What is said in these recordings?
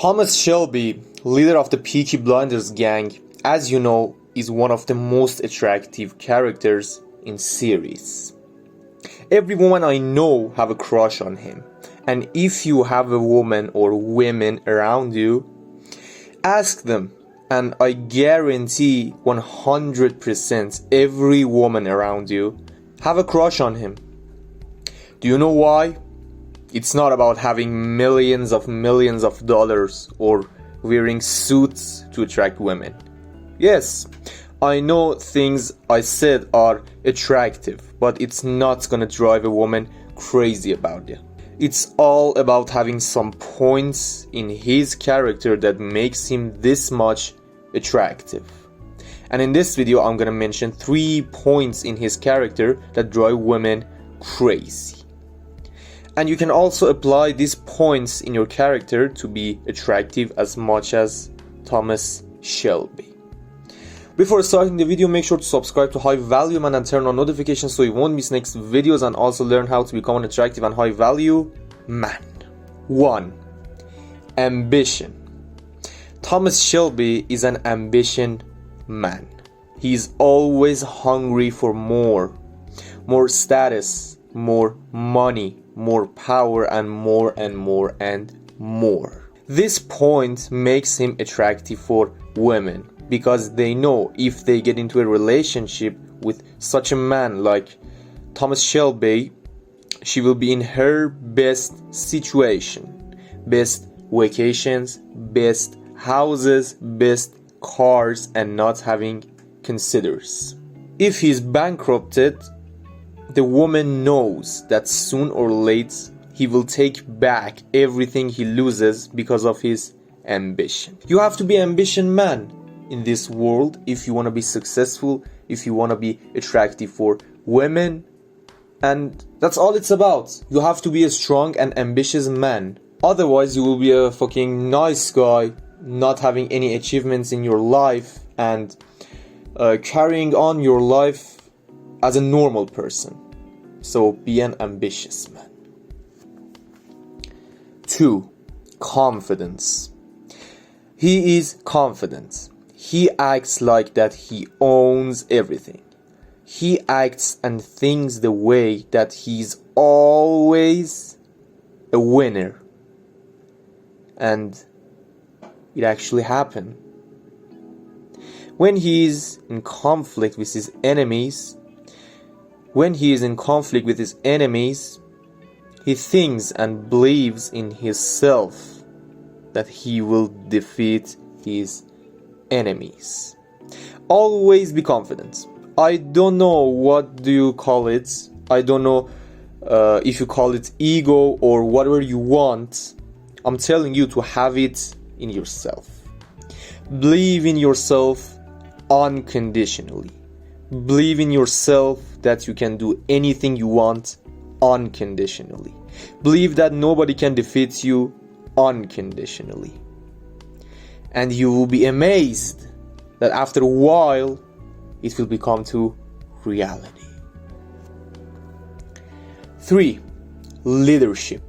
Thomas Shelby, leader of the Peaky Blinders gang, as you know, is one of the most attractive characters in series. Every woman I know have a crush on him, and if you have a woman or women around you, ask them, and I guarantee 100% every woman around you have a crush on him. Do you know why? It's not about having millions of dollars or wearing suits to attract women. Yes, I know things I said are attractive, but it's not gonna drive a woman crazy about you. It's all about having some points in his character that makes him this much attractive. And in this video, I'm gonna mention 3 points in his character that drive women crazy. And you can also apply these points in your character to be attractive as much as Thomas Shelby. Before starting the video, make sure to subscribe to HighValue Man and turn on notifications so you won't miss next videos, and also learn how to become an attractive and high value man. 1. Ambition. Thomas Shelby is an ambition man. He is always hungry for more status, more money, more power, and more and more and more. This point makes him attractive for women because they know if they get into a relationship with such a man like Thomas Shelby, she will be in her best situation, best vacations, best houses, best cars, and not having considers. If he's bankrupted, the woman knows that soon or late he will take back everything he loses because of his ambition. You have to be an ambition man in this world if you want to be successful, if you want to be attractive for women, and that's all it's about. You have to be a strong and ambitious man. Otherwise you will be a fucking nice guy, not having any achievements in your life and carrying on your life as a normal person. So be an ambitious man. 2. Confidence. He is confident. He acts like that he owns everything. He acts and thinks the way that he's always a winner. And it actually happened. When he is in conflict with his enemies, he thinks and believes in himself that he will defeat his enemies. Always be confident. I don't know what do you call it. I don't know if you call it ego or whatever you want. I'm telling you to have it in yourself. Believe in yourself unconditionally. Believe in yourself that you can do anything you want unconditionally. Believe that nobody can defeat you unconditionally. And you will be amazed that after a while it will become to reality. 3. Leadership.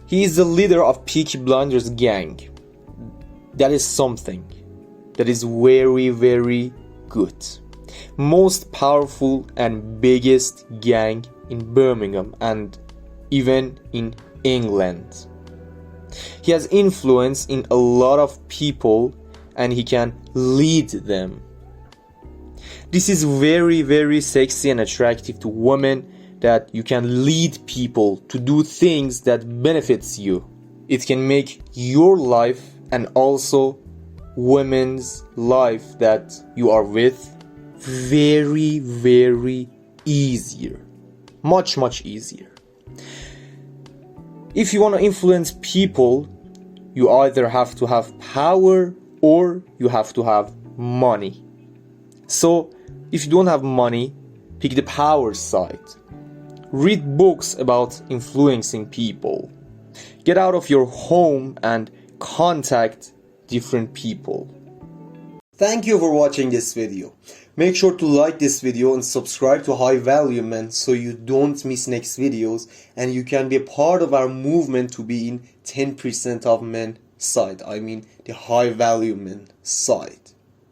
He is the leader of Peaky Blinders gang. That is something that is very, very good. Most powerful and biggest gang in Birmingham and even in England. He has influence in a lot of people and he can lead them. This is very, very sexy and attractive to women, that you can lead people to do things that benefits you. It can make your life and also women's life that you are with very, very easier. Much easier. If you want to influence people, you either have to have power or you have to have money. So if you don't have money, pick the power side. Read books about influencing people. Get out of your home and contact different people. Thank you for watching this video. Make sure to like this video and subscribe to High Value Men so you don't miss next videos and you can be a part of our movement to be in 10% of men side. I mean the High Value Men side.